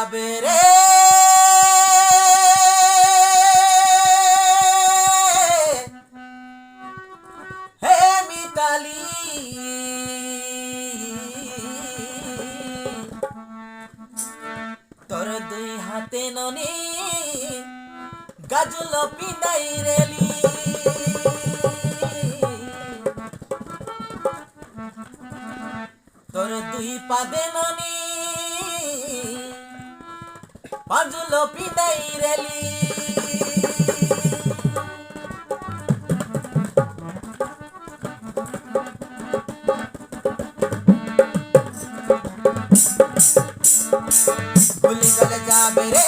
যাবে রে হে মিতালি তোর দুই হাতে ননি গাজল পিনাই রেলি তোর দুই পাদে ননি পাঁজল পিনাই রেলি ভুলি গলে যাবে রে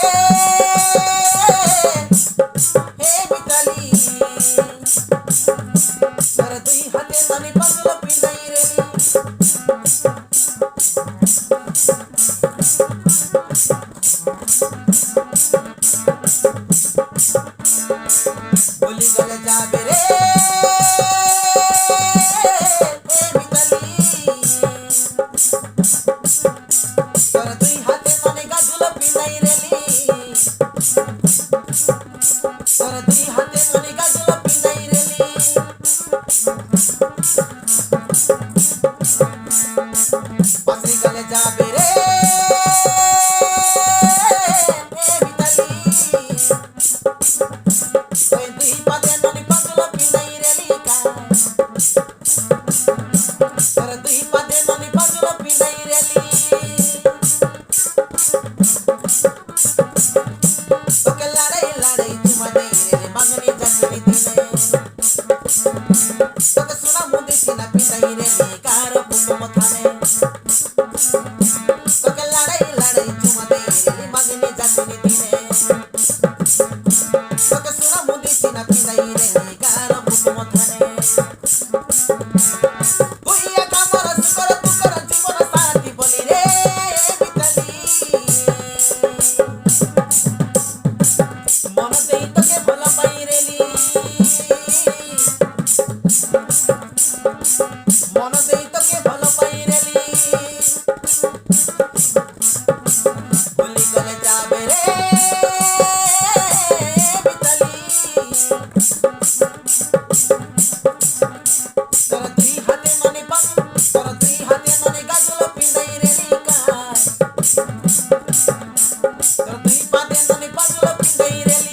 হে মিতালি তোর দুই হাতে ননি পাঁজল পিনাই রেলি ভুলি গলে যাবে রে হে মিতালি তোর দুই হাতে ননি গাজল পিনাই রেলি তোর দুই হাতে ননি গাজল পিনাই রেলি পাশে গলে যাবে রে হে মিতালি তোর দুই পাদে ননি পাগল পিনাই রেলি তোর দুই পাদে ননি পাগল পিনাই রেলি তোকে লড়াই লড়াই চুমা দেই রে মাগনি জানি দিনে তোকে সোনা মুদি সিনা পিনাই রেলি কার কুকুম থানে তোকে লড়াই লড়াই চুমা দেই রে মাগনি জানি দিনে তোকে সোনা মুদি সিনা পিনাই রেলি কার কুকুম থানে তুই একা আমার সুকর তুকর জীবন সাথী বলি রে মিতালি মন দেই তোকে ভাল পাই রেলি মন দেই তোকে ভাল পাই রেলি ভুলি গলে যাবে রে মিতালি তোর দুই হাতে ননি তোর দুই হাতে ননি গাজল পিনাই রেলি তোর দুই পাদে ননি পাগল পিনাই রেলি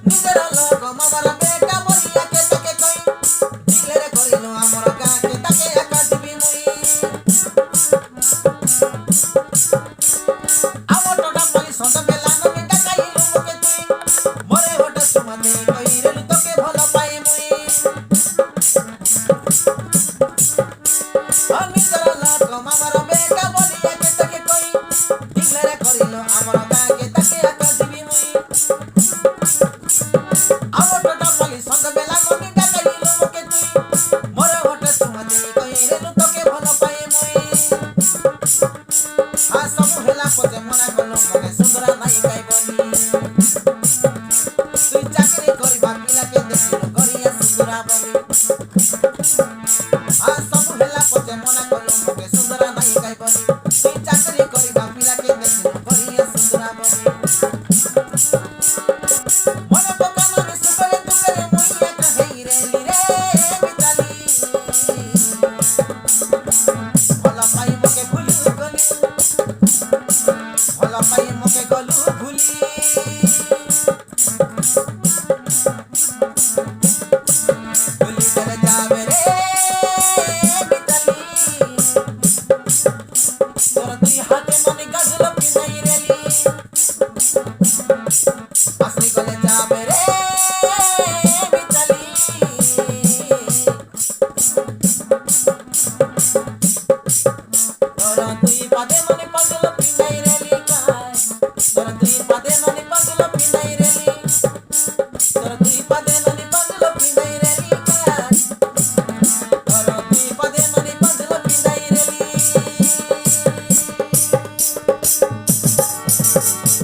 নিজের লোক মামার বেটা বলিয়া কে তাকে কই দিলের করিল আমার গাকে তাকে একা দিবি মুই আমার টোটা পালি সন্ধ্যা বেলা ননি ডাকাইলু মুকে তুই মরে হঠাৎ সুমাতে কই রেলু তোকে ভাল পাই মুই নিজের লোক মামার বেটা বলিয়া কে তাকে কই দিলের করিল আমার গাকে তাকে একা দিবি মুই আমার টোটা পালি সন্ধ্যা বেলা ননি ডাকাইলু মুকে তুই মরে হঠাৎ সুমাতে কই রেলু তোকে ভাল পাই মুই সব হেলা পথে মনে করলো মনে সুন্দরা নাই গাই বলি তুই চাকরি করিবা পিলাকে দেখিল করিয়া সুন্দরা বলি সব হেলা পথে মনে করলো মনে সুন্দরা নাই গাই বলি তুই চাকরি